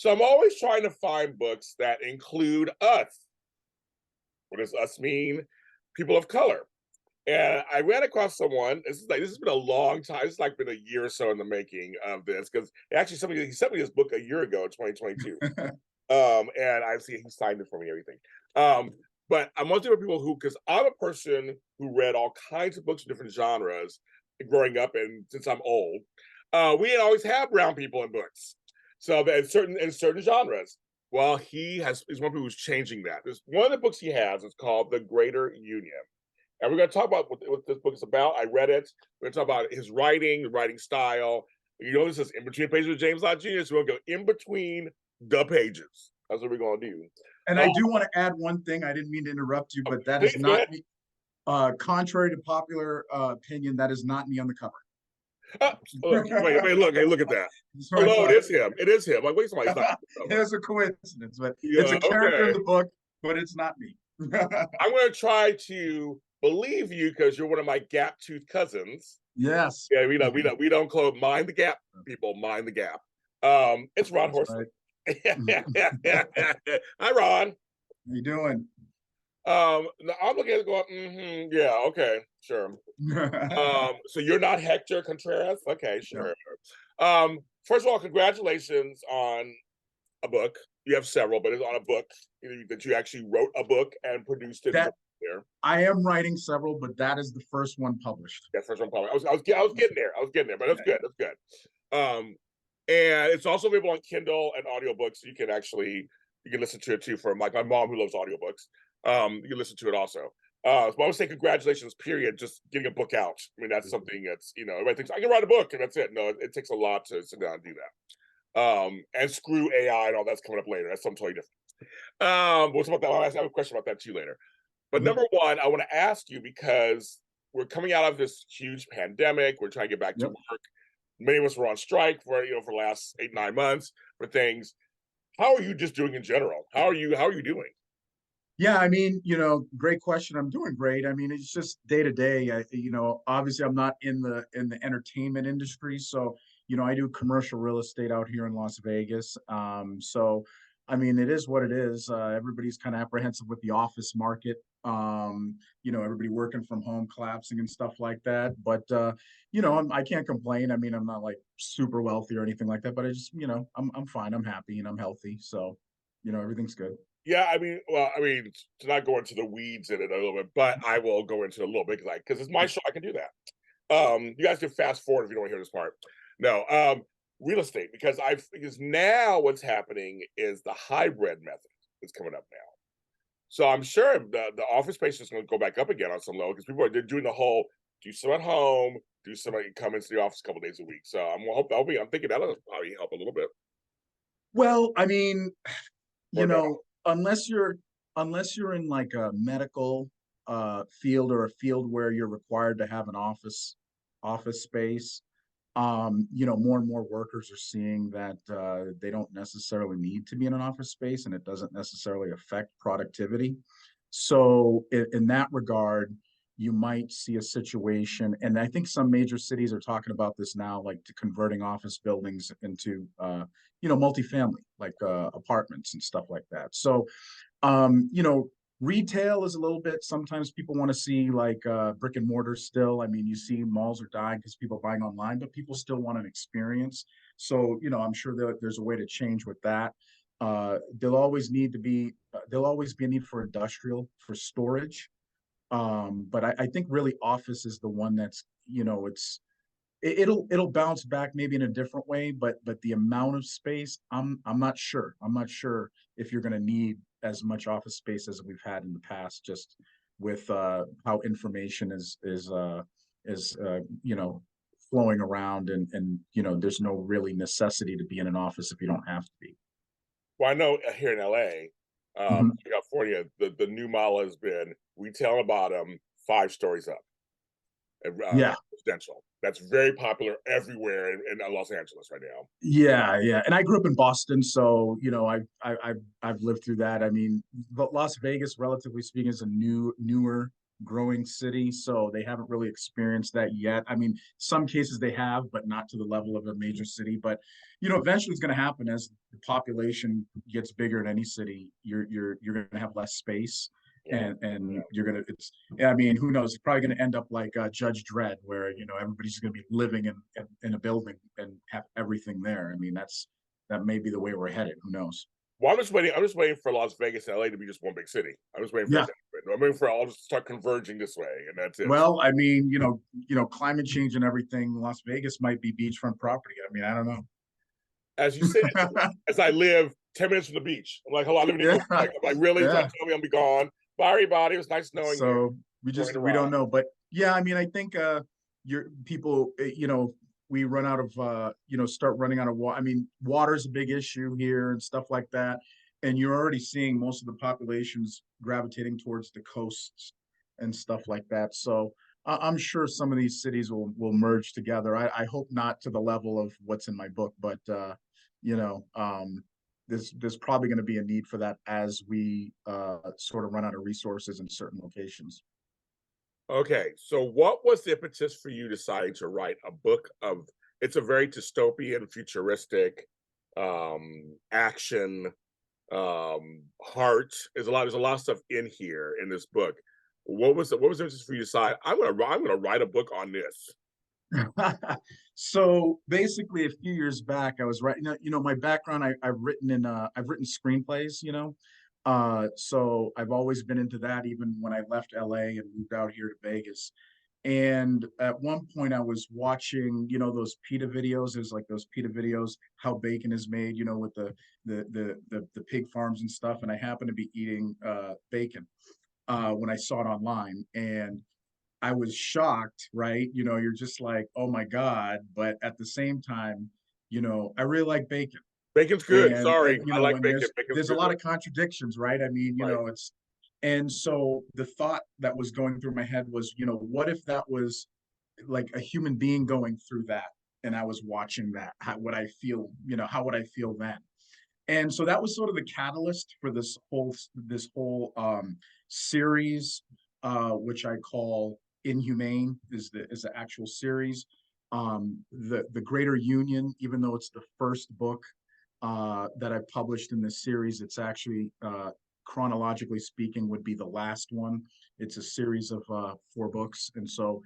So I'm always trying to find books that include us. What does us mean? People of color. And I ran across someone. This has been a long time. It's like been a year or so in the making of this because actually he sent me this book a year ago in 2022. And I've seen he signed it for me, everything. But I'm wondering people who, because I'm a person who read all kinds of books in different genres growing up, and since I'm old, we didn't always have brown people in books. So in certain genres. Well, is one of the people who's changing that. There's one of the books he has is called The Greater Union. And we're going to talk about what this book is about. I read it. We're going to talk about his writing, the writing style. This is in between pages with James Lott Jr., so we're going to go in between the pages. That's what we're going to do. And I do want to add one thing. I didn't mean to interrupt you, but that is not me. Contrary to popular opinion, that is not me on the cover. Wait, look at that. Oh, no, it is him. It is him. Like, wait, somebody's not. It's a coincidence, but it's a character in the book, but it's not me. I'm going to try to believe you because you're one of my gap-toothed cousins. Yes. Yeah, we don't call mind the gap, people. Mind the gap. It's Ron Horsley. Right. Hi, Ron. How you doing? I'm looking at it going, yeah, okay, sure. So you're not Hector Contreras? Okay, sure. No. First of all, congratulations on a book. You have several, but it's on a book that you actually wrote a book and produced it. There. I am writing several, but that is the first one published. That's first one published. I was getting there, but that's good. That's good. And it's also available on Kindle and audiobooks. So you can listen to it too. For like my mom who loves audiobooks. You can listen to it also. So I would say congratulations, period, just getting a book out. I mean, that's something that's, everybody thinks I can write a book and that's it. No, it takes a lot to sit down and do that. And screw AI and all that's coming up later. That's something totally different. What's about that? I have a question about that too later. But number one, I want to ask you, because we're coming out of this huge pandemic. We're trying to get back to work. Many of us were on strike for the last 8-9 months for things. How are you just doing in general? How are you doing? Yeah, I mean, great question. I'm doing great. I mean, it's just day to day. Obviously I'm not in the entertainment industry, so I do commercial real estate out here in Las Vegas. So I mean, it is what it is. Everybody's kind of apprehensive with the office market. Everybody working from home, collapsing and stuff like that. But I can't complain. I mean, I'm not like super wealthy or anything like that, but I just, I'm fine. I'm happy and I'm healthy. So, everything's good. Yeah, I mean, to not go into the weeds in it a little bit, but I will go into it a little bit because it's my show. I can do that. You guys can fast forward if you don't want to hear this part. No, real estate, because now what's happening is the hybrid method is coming up now. So I'm sure the office space is going to go back up again on some level because people are doing the whole do some at home, do somebody come into the office a couple days a week. So I'm thinking that'll probably help a little bit. Well, I mean, unless you're in like a medical field or a field where you're required to have an office space, more and more workers are seeing that they don't necessarily need to be in an office space, and it doesn't necessarily affect productivity. So in that regard, you might see a situation, and I think some major cities are talking about this now, like to converting office buildings into multifamily, like apartments and stuff like that. So retail is a little bit, sometimes people want to see like brick and mortar still. I mean, you see malls are dying because people are buying online, but people still want an experience. So, I'm sure there's a way to change with that. There'll always be a need for industrial, for storage. But I think really office is the one that's, it'll bounce back maybe in a different way, but the amount of space, I'm not sure. I'm not sure if you're going to need as much office space as we've had in the past, just with how information is flowing around, and there's no really necessity to be in an office if you don't have to be. Well, I know here in LA, California, the new model has been retail on the bottom, 5 stories up. Residential. That's very popular everywhere in Los Angeles right now. Yeah. And I grew up in Boston, so I've lived through that. I mean, but Las Vegas, relatively speaking, is a newer growing city, so they haven't really experienced that yet. I mean, some cases they have, but not to the level of a major city. But eventually it's going to happen as the population gets bigger in any city. You're going to have less space, Yeah. and you're gonna. It's. I mean, who knows? It's probably going to end up like Judge Dredd, where everybody's going to be living in a building and have everything there. I mean, that may be the way we're headed. Who knows? Well, I'm just waiting. I'm just waiting for Las Vegas and LA to be just one big city. I'm just waiting for Yeah. that to happen. I'm waiting for all to start converging this way, and that's it. Well, I mean, climate change and everything. Las Vegas might be beachfront property. I mean, I don't know. As you said, as I live 10 minutes from the beach, I'm like, hello, I live in New York. Yeah. I'm like, really? Yeah. Tell me I'm be gone. Bye, everybody. It was nice knowing you. So we don't know, but yeah, I mean, I think your people, we run out of start running out of water. I mean, water's a big issue here and stuff like that, and you're already seeing most of the populations gravitating towards the coasts and stuff like that. So I'm sure some of these cities will merge together. I hope not to the level of what's in my book, but you know, there's probably going to be a need for that as we sort of run out of resources in certain locations. Okay, so what was the impetus for you deciding to write a book of? It's a very dystopian, futuristic, action, heart. There's a lot of stuff in here in this book. What was the impetus for you to decide I'm gonna write a book on this? So basically, a few years back, I was writing. My background, I've written screenplays. So I've always been into that. Even when I left LA and moved out here to Vegas, and at one point I was watching, those PETA videos. There's like those PETA videos, how bacon is made, with the pig farms and stuff. And I happened to be eating bacon when I saw it online, and I was shocked, right? You're just like, oh my God. But at the same time, I really like bacon. Bacon's good. And Sorry, I like when bacon. Bacon's there's a good. lot of contradictions, right? I mean, Right. and so the thought that was going through my head was, what if that was like a human being going through that, and I was watching that? How would I feel? How would I feel then? And so that was sort of the catalyst for this whole series, which I call Inhumane, is the actual series. The Greater Union, even though it's the first book that I published in this series, it's actually chronologically speaking would be the last one. It's a series of 4 books, and so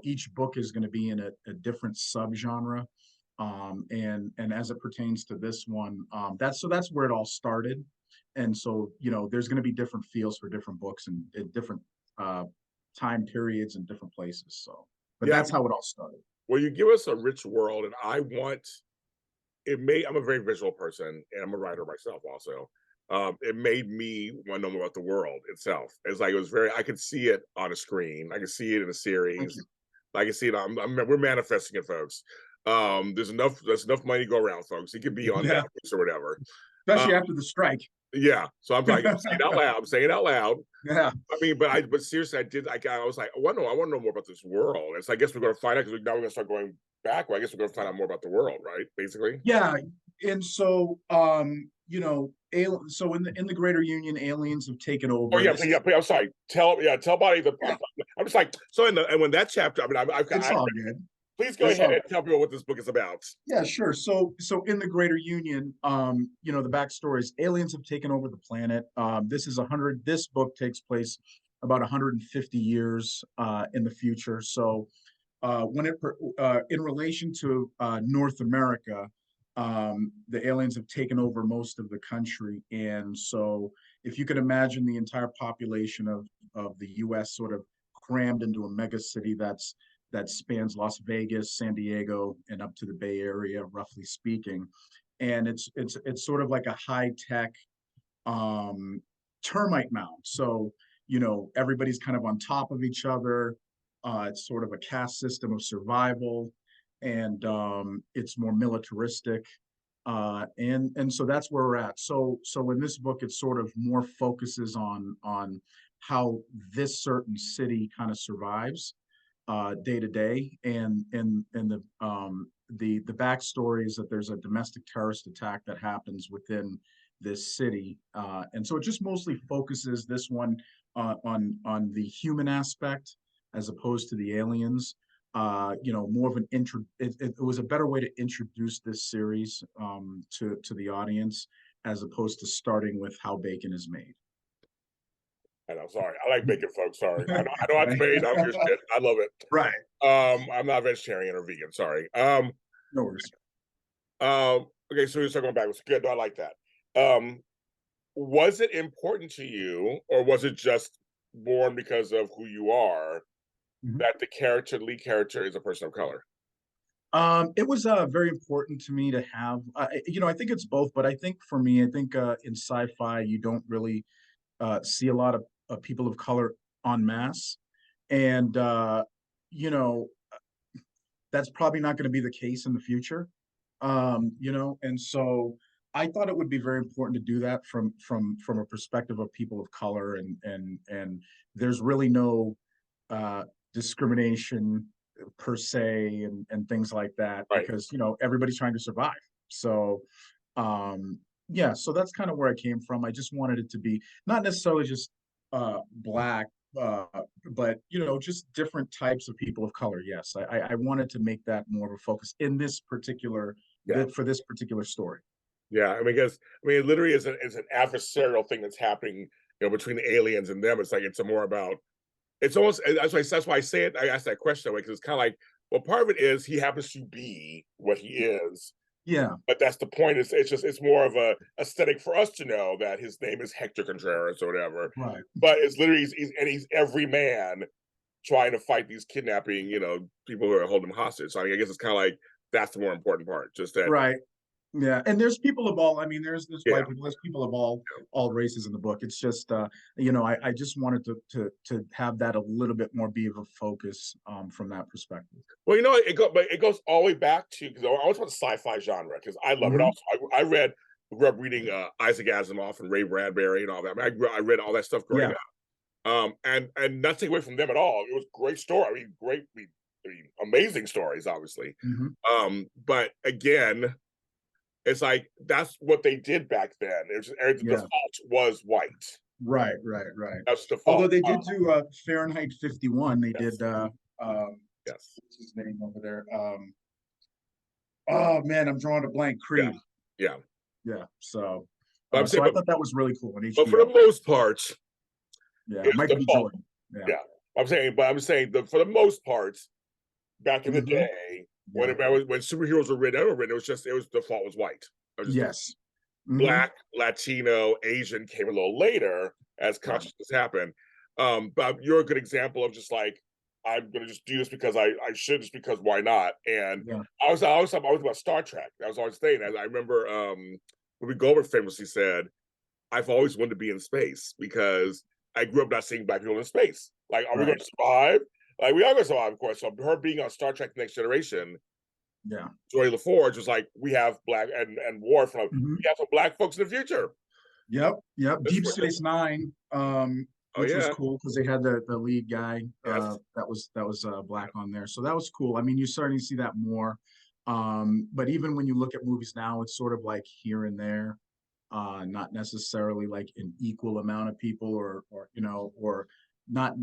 each book is going to be in a different subgenre. And as it pertains to this one, that's where it all started. And so there's going to be different feels for different books and different uh, time periods and different places. So, but Yeah. that's how it all started. Well, you give us a rich world, and I want it. I'm a very visual person, and I'm a writer myself also. It made me want to know more about the world itself. It's like I could see it on a screen. I could see it in a series. I can see it. We're manifesting it, folks. There's enough money to go around, folks. It could be on Yeah. Netflix or whatever. Especially after the strike. Yeah. So I'm saying it out loud. I'm saying it out loud. Yeah. I mean, but seriously, I was like, I want to know more about this world. It's I guess we're going to find out because now we're going to start going back. Well, I guess we're going to find out more about the world, right? Basically. Yeah. And so, so in the Greater Union, aliens have taken over. Oh yeah, I'm sorry. Tell Bonnie the. Yeah. I'm just like so. And when that chapter, I mean, It's all good. Please go ahead and tell people what this book is about. Yeah, sure. So in the Greater Union, the backstory is aliens have taken over the planet. This book takes place about 150 years in the future. So in relation to North America, the aliens have taken over most of the country. And so if you could imagine the entire population of the US sort of crammed into a mega city that spans Las Vegas, San Diego, and up to the Bay Area, roughly speaking. And it's sort of like a high tech termite mound. So everybody's kind of on top of each other. It's sort of a caste system of survival, and it's more militaristic. And so that's where we're at. So in this book, it sort of more focuses on how this certain city kind of survives day to day, and the backstory is that there's a domestic terrorist attack that happens within this city, and so it just mostly focuses this one on the human aspect as opposed to the aliens. More of an intro. It was a better way to introduce this series to the audience as opposed to starting with how bacon is made. And I'm sorry, I like bacon, folks. Sorry, I know it's made. I don't give a shit. I love it. Right. I'm not vegetarian or vegan. Sorry. No worries. Okay, so we're circling back. It's good. I like that. Was it important to you, or was it just born because of who you are, that the lead character, is a person of color? It was very important to me to have, I think it's both, but I think for me, I think in sci-fi, you don't really see a lot of people of color en masse. And, you know, that's probably not going to be the case in the future. And so I thought it would be very important to do that from a perspective of people of color, and there's really no discrimination per se, and things like that, Right. because everybody's trying to survive. So yeah, so that's kind of where I came from. I just wanted it to be not necessarily just black, uh, but just different types of people of color. Yes, I wanted to make that more of a focus in this particular Yeah. for this particular story. Yeah. I mean, because it literally is an adversarial thing that's happening, between the aliens and them. It's like it's more about. It's almost that's why I say it. I asked that question because it's kind of like, well, part of it is he happens to be what he is. Yeah. But that's the point. It's more of a aesthetic for us to know that his name is Hector Contreras or whatever. Right. But it's literally he's every man trying to fight these kidnapping, people who are holding him hostage. So I guess it's kind of like that's the more important part. Just that. Right. Yeah, and there's people of all. I mean, there's Yeah. white people, there's people of all races in the book. It's just, I just wanted to have that a little bit more be of a focus from that perspective. Well, but it goes all the way back to because I always want the sci-fi genre because I love it. Also, I grew up reading Isaac Asimov and Ray Bradbury and all that. I mean, I read all that stuff growing up. And not to take away from them at all. It was a great story. I mean, amazing stories, obviously. But again, it's like that's what they did back then. It was just, the default was white. Right. That's the default. Although they did do Fahrenheit 51. They did yes. What's his name over there? Oh man, I'm drawing a blank. Creed. Yeah. So I thought that was really cool on HBO. But for the most part, Michael B. Jordan. Yeah. I'm saying that for the most part, back in the day, when superheroes were written, it was default was white. Yes. Black, Latino, Asian came a little later as consciousness happened. But you're a good example of just like, I'm gonna just do this because I should, just because why not? And I was always about Star Trek. I was always saying that. I remember Whoopi Goldberg famously said, I've always wanted to be in space because I grew up not seeing black people in space. Like, are we going to survive? Like, we are going to survive, of course. So her being on Star Trek Next Generation, Joy LaForge was like, we have black and Worf, we have some black folks in the future. Yep. Deep Space Nine, which was cool because they had the lead guy that was black on there. So that was cool. I mean, you're starting to see that more. But even when you look at movies now, it's sort of like here and there. Not necessarily like an equal amount of people, or not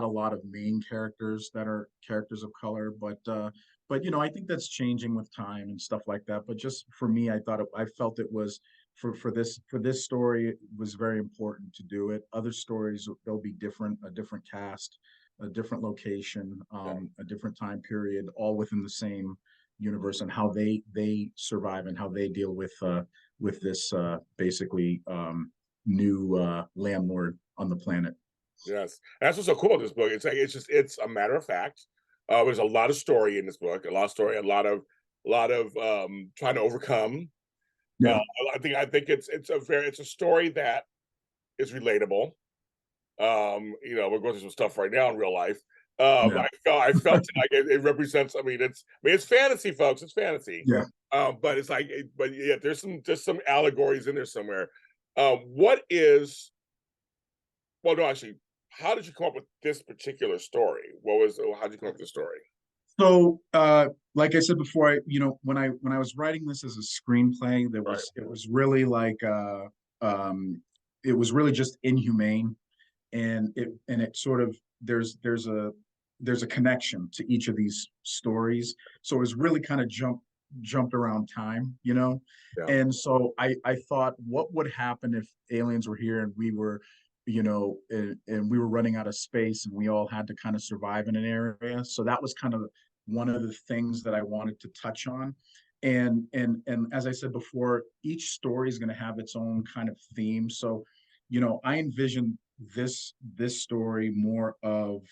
a lot of main characters that are characters of color, but I think that's changing with time and stuff like that. But just for me, I felt it was for this story, it was very important to do it. Other stories, they'll be different, a different cast, a different location, a different time period, all within the same universe, and how they survive and how they deal with this basically new landlord on the planet. Yes, that's what's so cool about this book. It's like it's a matter of fact. There's a lot of story in this book, a lot of story, a lot of trying to overcome. I think it's a story that is relatable. We're going through some stuff right now in real life. I felt like it represents. It's fantasy, folks. It's fantasy. Yeah. But it's like, there's some allegories in there somewhere. What is? Well, no, actually, how did you come up with this particular story? How did you come up with the story? So, like I said before, when I was writing this as a screenplay, it was really like, it was really just inhumane. it sort of there's a connection to each of these stories. So it was really kind of jumped around time, you know? Yeah. And so I thought, what would happen if aliens were here and we were, and we were running out of space and we all had to kind of survive in an area. So that was kind of one of the things that I wanted to touch on. And as I said before, each story is going to have its own kind of theme. So, I envision this story more of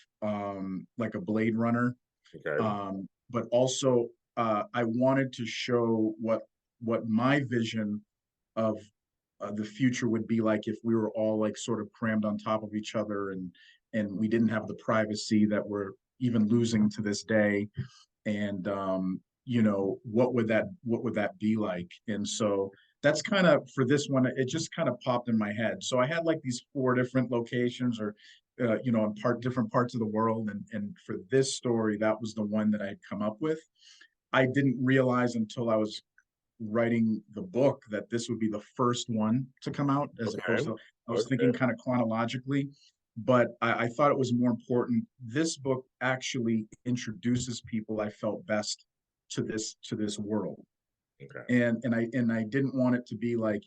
like a Blade Runner, Okay. but also I wanted to show what my vision of the future would be like if we were all like sort of crammed on top of each other, and we didn't have the privacy that we're even losing to this day. And what would that be like? And so that's kind of, for this one, it just kind of popped in my head. So I had like these four different locations, or in different parts of the world, and for this story, that was the one that I had come up with. I didn't realize until I was writing the book that this would be the first one to come out, as opposed Okay. to, I was Okay. thinking kind of chronologically, but I thought it was more important. This book actually introduces people I felt best to this world. Okay. And I didn't want it to be like,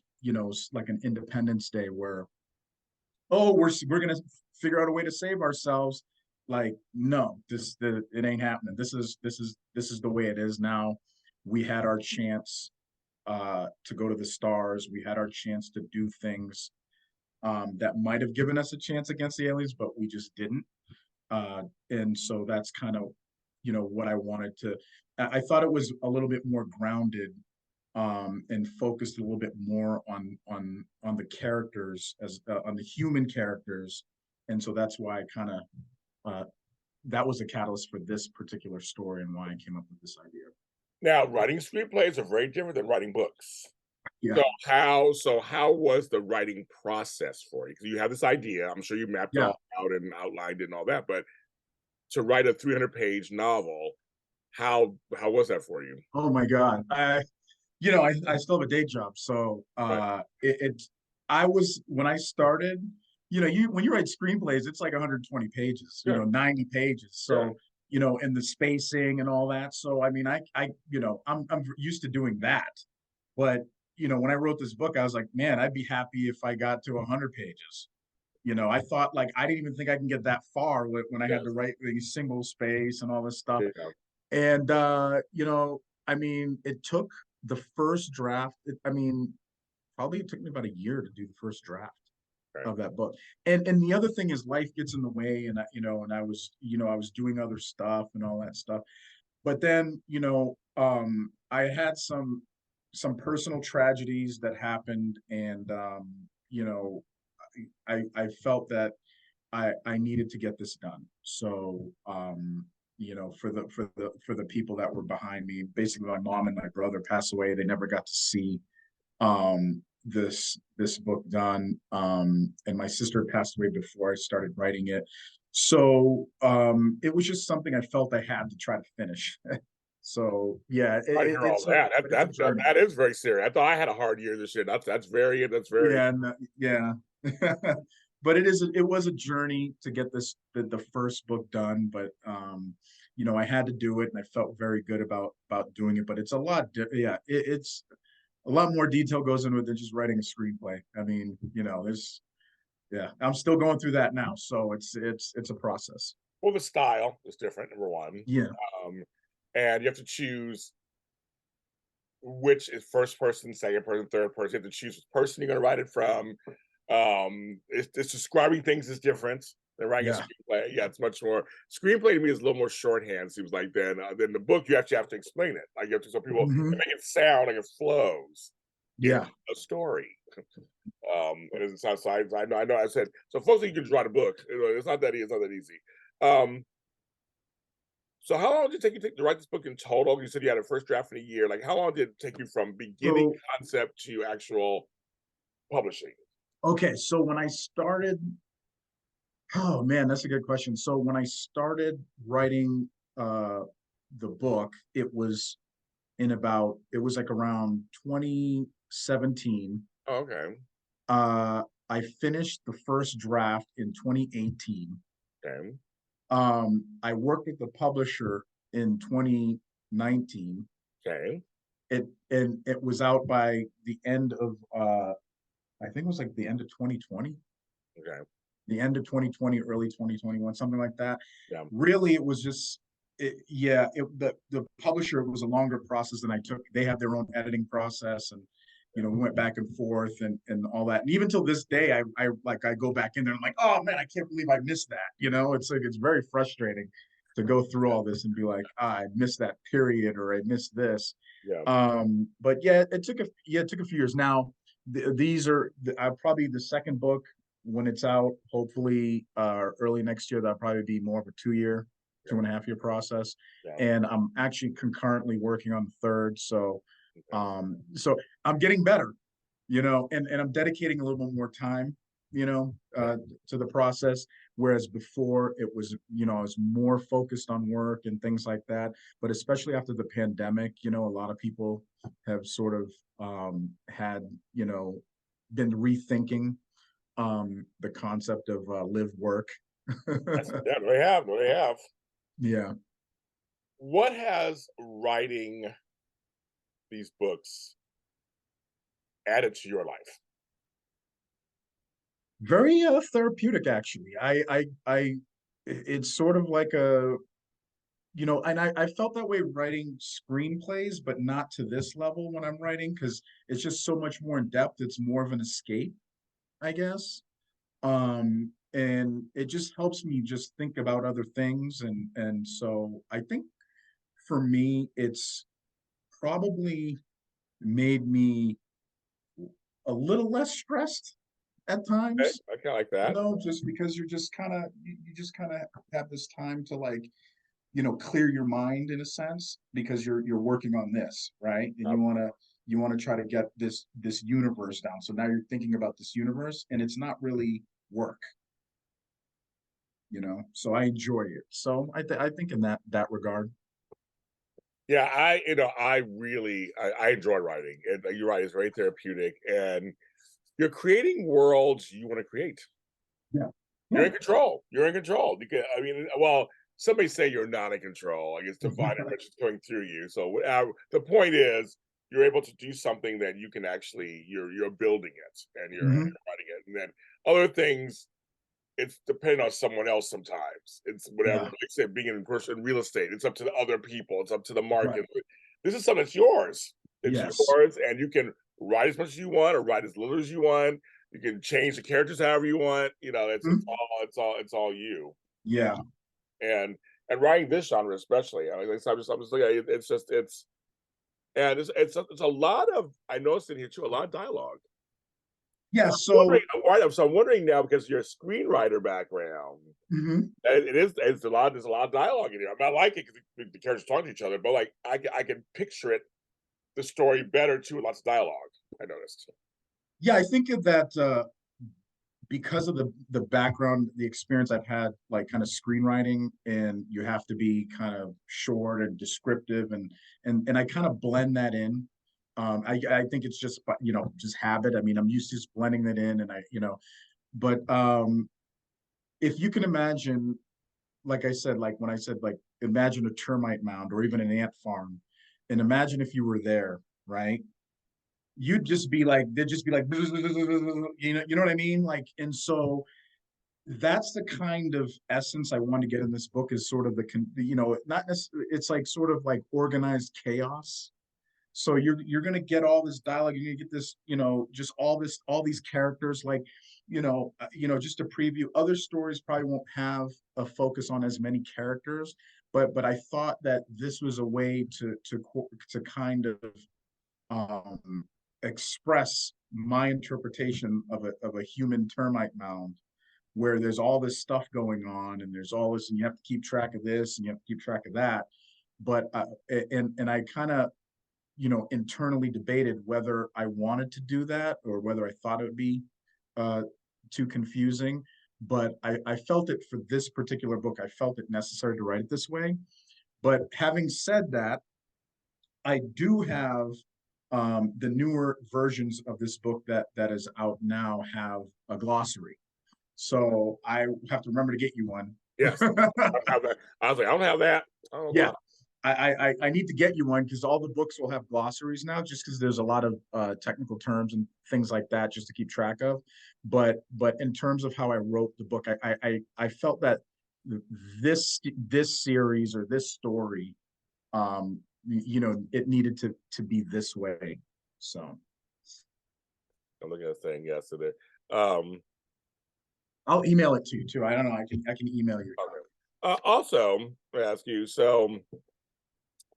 like an Independence Day where, oh, we're gonna figure out a way to save ourselves. Like, no, it ain't happening. This is the way it is now. We had our chance to go to the stars. We had our chance to do things that might have given us a chance against the aliens, but we just didn't. And so that's kind of, what I wanted to. I thought it was a little bit more grounded, and focused a little bit more on the characters, as on the human characters, and so that's why I kind of that was the catalyst for this particular story and why I came up with this idea. Now, writing screenplays are very different than writing books. Yeah, So how was the writing process for you? Because you have this idea, I'm sure you mapped it yeah. all out and outlined it and all that, but to write a 300-page novel, how was that for you? Oh my God. I still have a day job, so Right. I was, when I started, when you write screenplays, it's like 120 pages, Yeah. 90 pages. Yeah. So, and the spacing and all that. So I mean, I'm used to doing that. But, when I wrote this book, I was like, man, I'd be happy if I got to 100 pages. I thought, like, I didn't even think I can get that far when I had to Yes. write the single space and all this stuff. Yeah. And I mean, it took the first draft. I mean, probably it took me about a year to do the first draft Right. of that book. And the other thing is, life gets in the way, and I was doing other stuff and all that stuff. But then, I had some personal tragedies that happened, and I felt that I needed to get this done. So, for the people that were behind me, basically my mom and my brother passed away. They never got to see this book done. And my sister passed away before I started writing it. So it was just something I felt I had to try to finish. So yeah, I hear all that. it's a journey. That is very serious. I thought I had a hard year this year. That's very. Yeah, no, yeah. But it was a journey to get the first book done, but I had to do it, and I felt very good about doing it. But it's a lot, yeah, it's a lot more detail goes into it than just writing a screenplay. I mean, there's, yeah, I'm still going through that now, so it's a process. Well, the style is different, number one. Yeah, Um, and you have to choose which is first person, second person, third person. You have to choose which person you're going to write it from. It's describing things is different than writing a yeah. screenplay. Yeah, it's much more. Screenplay to me is a little more shorthand. Seems like than the book. You actually have to explain it. Like you have to, so people Hmm. and make it sound like it flows in Yeah. a story. And it's not sides. I know. I said so. Folks, you can just write a book. It's not that easy. It's not that easy. So how long did it take you to write this book in total? You said you had a first draft in a year. Like how long did it take you from beginning So concept to actual publishing? okay, so when I started, oh man, that's a good question. So when I started writing uh the book, it was like around 2017. Oh, okay. Uh I finished the first draft in 2018. Okay. I worked with the publisher in 2019. Okay. It was out by the end of I think it was like the end of 2020, Okay. the end of 2020, early 2021, something like that. Yeah. Really, it was just the publisher, it was a longer process than I took. They have their own editing process, and we went back and forth and all that. And even till this day, I go back in there and I'm like, oh man, I can't believe I missed that. It's like it's very frustrating to go through all this and be like, I missed that period, or I missed this. Yeah. But yeah, it took a few years. Now these are probably the second book when it's out. Hopefully, early next year, that'll probably be more of a 2 year, Yeah. 2.5 year process. Yeah. And I'm actually concurrently working on the third. So, Okay. so I'm getting better, and I'm dedicating a little bit more time, to the process. Whereas before it was, I was more focused on work and things like that. But especially after the pandemic, a lot of people have sort of had, been rethinking the concept of live work. Yeah, they have. They have. Yeah. What has writing these books added to your life? Very therapeutic, actually. It's sort of like and I felt that way writing screenplays, but not to this level when I'm writing, because it's just so much more in depth. It's more of an escape, I guess. And it just helps me just think about other things. And so I think for me, it's probably made me a little less stressed at Okay. times, I kind of like that. just because you're just kind of you just kind of have this time to, like, clear your mind in a sense, because you're working on this, right? And you want to try to get this universe down. So now you're thinking about this universe, and it's not really work, so I enjoy it. So I think in that regard. Yeah, I enjoy writing, and you're right, it's very therapeutic, and you're creating worlds you want to create. Yeah. You're Yeah. in control. You're in control. I mean, well, somebody say you're not in control. Like, it's divine intervention going through you. So the point is, you're able to do something that you can actually you're building it, and you're Hmm. writing it, and then other things. It's depending on someone else sometimes. It's whatever, Yeah. like I said, being in person in real estate, it's up to the other people, it's up to the Right. market. This is something that's yours. It's Yes. yours, and you can write as much as you want or write as little as you want. You can change the characters however you want. Mhm. It's all you. Yeah. And writing this genre especially. I mean, I'm just looking at it, it's a lot of, I noticed in here too, a lot of dialogue. Yeah. So So. I'm wondering now, because your screenwriter background, Mhm. it's there's a lot of dialogue in here. I mean, I like it because the characters talk to each other, but like I can picture it, the story better too, with lots of dialogue. I noticed. Yeah, I think of that because of the background, the experience I've had, like kind of screenwriting, and you have to be kind of short and descriptive, and I kind of blend that in. I think it's just just habit. I mean, I'm used to just blending that in, and but if you can imagine, like I said, like when I said, like, imagine a termite mound or even an ant farm, and imagine if you were there, right? You'd just be like, they'd just be like, you know what I mean? Like, and so that's the kind of essence I want to get in this book, is sort of not necessarily, it's like sort of like organized chaos. So you're gonna get all this dialogue, you're gonna get this, just all these characters, like, just to preview, other stories probably won't have a focus on as many characters, but I thought that this was a way to kind of um, express my interpretation of a human termite mound, where there's all this stuff going on, and there's all this, and you have to keep track of this, and you have to keep track of that. But and I kind of internally debated whether I wanted to do that, or whether I thought it would be uh, too confusing. But I felt it for this particular book. I felt it necessary to write it this way. But having said that, I do have the newer versions of this book that is out now have a glossary. So I have to remember to get you one. Yes. I don't have that. I was like, I don't have that. I don't know. Yeah, I need to get you one because all the books will have glossaries now, just because there's a lot of technical terms and things like that just to keep track of. But in terms of how I wrote the book, I felt that this series or this story, it needed to be this way. So I'm looking at a thing yesterday. Um, I'll email it to you too. I don't know. I can email you. okay. Also, I ask you. So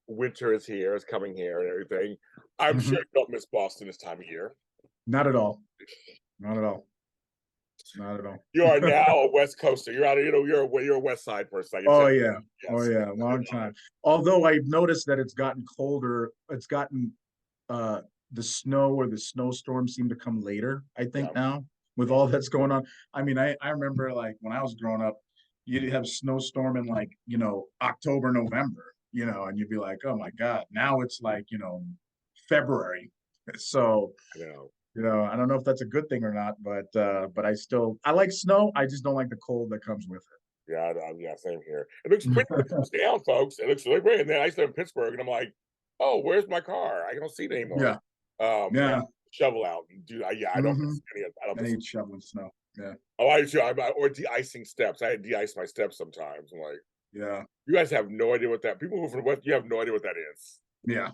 winter is here, it's coming here, and everything. I'm Mhm. sure you don't miss Boston this time of year. Not at all. Not at all. Not at all. You are now a West Coaster. You're out of, you're a West Side person. I can Oh tell. yeah. Oh Yes. yeah. Long time. Although I've noticed that it's gotten colder. It's gotten uh the snow or the snowstorms seem to come later, I Yeah. think now with all that's going on. I mean, I remember like when I was growing up, you'd have snowstorm in like, October, November, and you'd be like, oh my God. Now it's like, February. So, I know. I don't know if that's a good thing or not, but I like snow. I just don't like the cold that comes with Yeah, yeah, same here. It looks pretty when it. it comes down, folks. It looks really great. And then I used to live in Pittsburgh, and I'm like, oh, where's my car? I don't see it anymore. Yeah. Yeah, Yeah. shovel out. And do yeah, I don't Mm-hmm. miss any of I don't I miss hate shoveling snow. Yeah. oh I do or de-icing steps. I de-ice my steps sometimes. I'm like, Yeah. you guys have no idea what that people who from the West, you have no idea what that is. Yeah.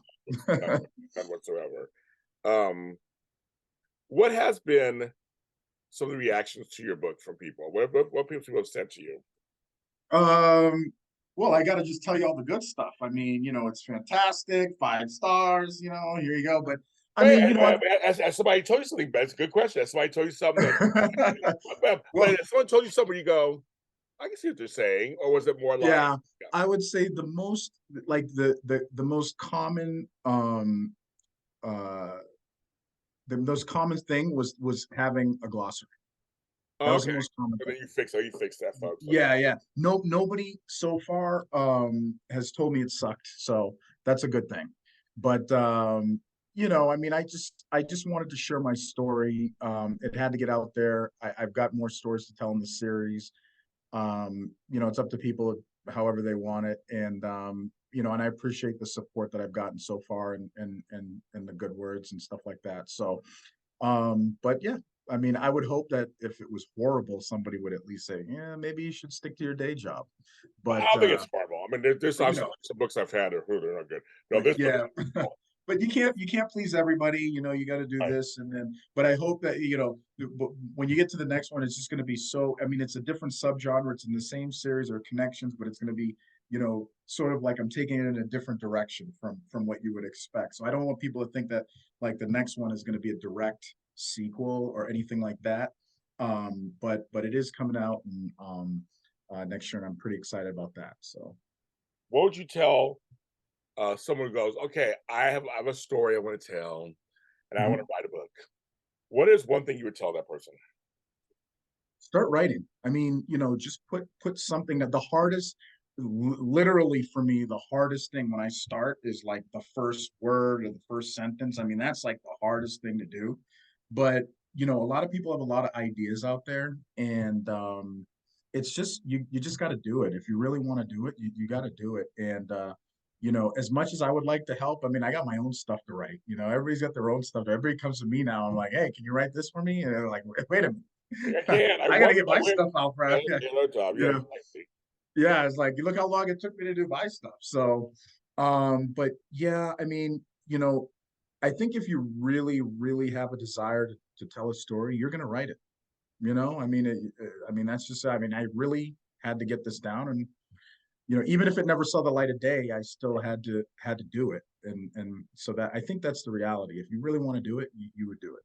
None, none whatsoever. Um, what has been some of the reactions to your book from people? What people have said to you? Um, well, I gotta just tell you all the good stuff. I mean, it's fantastic, 5 stars, here you go. But I Wait, mean, has somebody told you something? That's a good question. Has somebody told you something that, but well, if someone told you something, you go, I can see what they're saying, or was it more like, yeah, yeah, I would say the most like the most common uh the most common thing was having a glossary. That oh, was the okay, most common and thing. then you fix that, folks. Okay. Yeah, yeah. No, nobody so far has told me it sucked, so that's a good thing. But I mean, I just wanted to share my story. It had to get out there. I've got more stories to tell in the series. It's up to people however they want it, and I appreciate the support that I've gotten so far, and the good words and stuff like that. So, but yeah, I mean, I would hope that if it was horrible, somebody would at least say, yeah, maybe you should stick to your day job. I But don't think it's horrible. I mean, there's but some books I've had that are they're not good. No, but this book yeah. is horrible. But you can't please everybody. You got to do Right. this, and then. But I hope that when you get to the next one, it's just going to be so. I mean, it's a different subgenre. It's in the same series or connections, but it's going to be sort of like I'm taking it in a different direction from what you would expect. So I don't want people to think that like the next one is going to be a direct sequel or anything like that. But it is coming out next year, and I'm pretty excited about that. So. What would you tell someone who goes, okay, I have a story I want to tell, and I want Mhm. to write a book? What is one thing you would tell that person? Start writing. I mean, just put something that the hardest, literally for me, the hardest thing when I start is like the first word or the first sentence. I mean, that's like the hardest thing to do. But, a lot of people have a lot of ideas out there, and it's just you just got to do it. If you really want to do it, you got to do it. And as much as I would like to help, I mean, I got my own stuff to write. Everybody's got their own stuff. Everybody comes to me now. I'm like, hey, can you write this for me? And they're like, wait a minute. I can. I gotta get my stuff out, bro. No job. You Yeah, know, yeah, it's like you look how long it took me to do my stuff. So, but yeah, I mean, I think if you really, really have a desire to tell a story, you're gonna write it. I mean, I mean that's just. I mean, I really had to get this down, and even if it never saw the light of day, I still had to do it, and so that I think that's the reality. If you really want to do it, you would do it.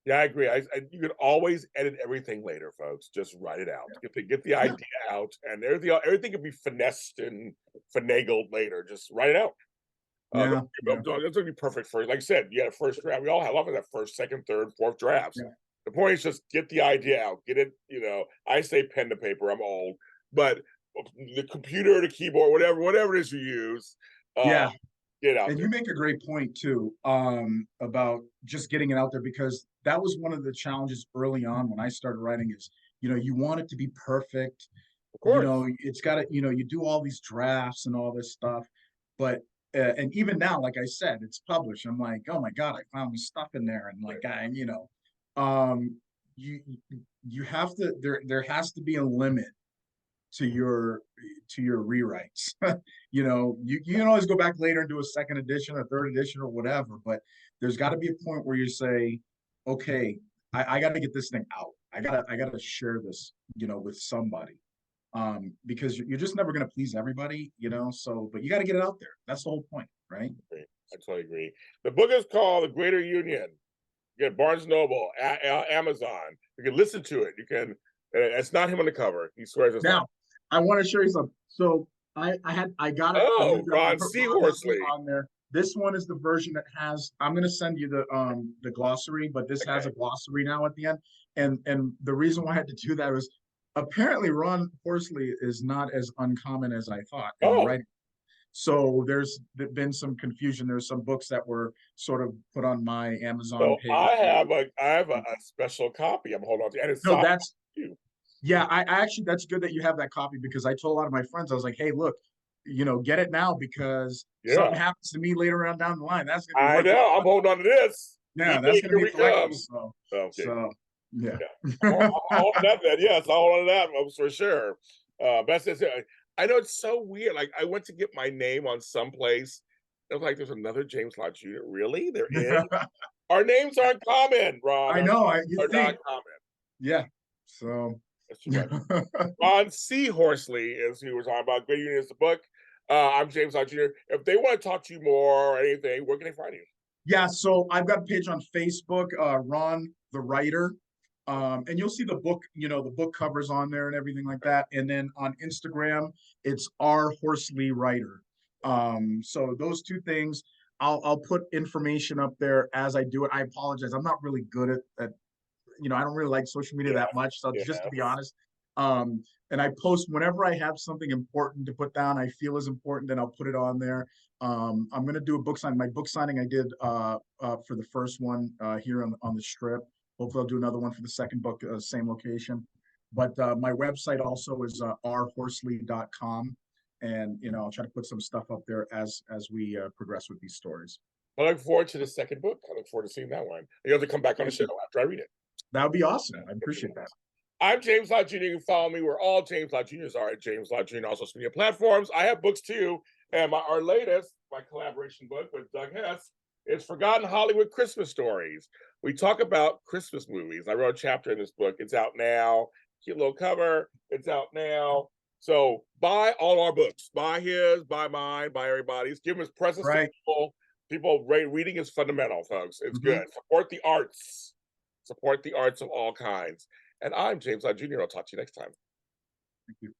yeah, I agree. You can always edit everything later, folks. Just write it out. Get the Yeah, idea out, and everything can be finessed and finagled later. Just write it out. yeah, yeah, That's gonna be perfect for, like I said, you had a first draft. We all have often that first, second, third, fourth drafts. yeah, The point is just get the idea out. Get it. I say pen to paper. I'm old, but the computer, the keyboard, whatever it is you use, uh, yeah. Get out And there. you make a great point too, about just getting it out there, because that was one of the challenges early on when I started writing is, you want it to be perfect. Of course. It's got to, you do all these drafts and all this stuff, but and even now, like I said, it's published. I'm like, oh my God, I found this stuff in there, and like um, you you have to there has to be a limit to your rewrites. You can always go back later and do a second edition, a third edition, or whatever, but there's got to be a point where you say, okay, I got to get this thing out. I gotta share this, with somebody. Because you're just never gonna please everybody, so but you got to get it out there. That's the whole point, right? I totally agree. The book is called The Greater Union. You get Barnes Noble, Amazon. You can listen to it. You can. It's not him on the cover. He swears it's Now, not. I want to show you something. So I got it. Oh, Ron C. Horsley on there. This one is the version that has. I'm going to send you the glossary, but this has a glossary now at the end. And the reason why I had to do that was apparently Ron Horsley is not as uncommon as I thought in the writing. So there's been some confusion. There's some books that were sort of put on my Amazon page. I have a special copy. I'm holding on to, and it's no, that's you. Yeah, I actually, that's good that you have that copy, because I told a lot of my friends, I was like, hey, look, get it now, because something happens to me later on down the line. That's gonna be I know. I'm holding on to this. Yeah, that's gonna be collectible. So yeah. All of that, then. Yes, all of that for sure. Best is, I know it's so weird. Like, I went to get my name on someplace. It was like, there's another James Lott Jr. Really? They're in. Our names aren't common, Ron. I know. Are not common. Yeah. So. Ron C. Horsley is who we're talking about. Great Union is the book. I'm James Lott Jr. If they want to talk to you more or anything, where can they find you? Yeah, so I've got a page on Facebook, Ron the Writer. And you'll see the book, the book covers on there and everything like that. And then on Instagram, it's R Horsley Writer. So those two things, I'll put information up there as I do it. I apologize. I'm not really good at I don't really like social media that much. So just to be honest, and I post whenever I have something important to put down, I feel is important, then I'll put it on there. I'm going to do a book signing. My book signing I did for the first one here on the Strip. Hopefully I'll do another one for the second book, same location. But my website also is rhorsley.com. And, I'll try to put some stuff up there as we progress with these stories. I look forward to the second book. I look forward to seeing that one. You have to come back on the show after I read it. That would be awesome. I appreciate that. I'm James Lott Jr. You can follow me where all James Lott Jr.'s are at James Lott Jr. Also social media platforms. I have books too. And our latest, my collaboration book with Doug Hess, is Forgotten Hollywood Christmas Stories. We talk about Christmas movies. I wrote a chapter in this book. It's out now. Cute little cover. It's out now. So buy all our books. Buy his, buy mine, buy everybody's. Give him his presents to people. Reading is fundamental, folks. It's good. Support the arts. Support the arts of all kinds. And I'm James Lott Jr. I'll talk to you next time. Thank you.